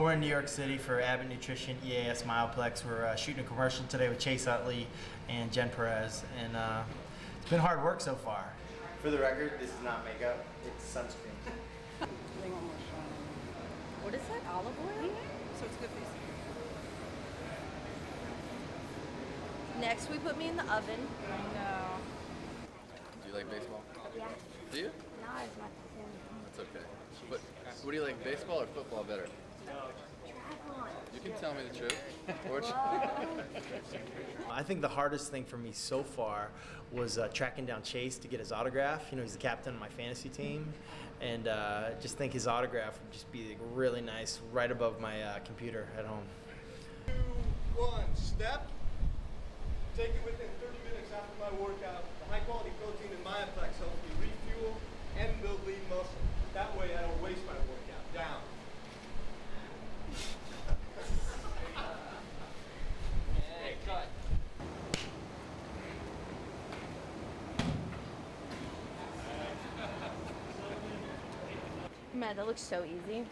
We're in New York City for Abbott Nutrition EAS Mileplex. We're shooting a commercial today with Utley and Jen Perez, and it's been hard work so far. For the record, this is not makeup, it's sunscreen. What is that, olive oil? So it's good for you. Next, we put me in the oven. I know. Do you like baseball? Yeah. Do you? Not as much as him. That's okay. But what do you like, baseball or football better? Triathlon. You can tell me the truth. Or I think the hardest thing for me so far was tracking down Chase to get his autograph. You know, he's the captain of my fantasy team, and just think his autograph would just be like really nice right above my computer at home. 2, 1, step. Take it within 30 minutes after my workout. The high quality protein in Mileplex helps me refuel and build lean muscle. That way I don't waste my workout. Down. Hey, cut. Man, that looks so easy.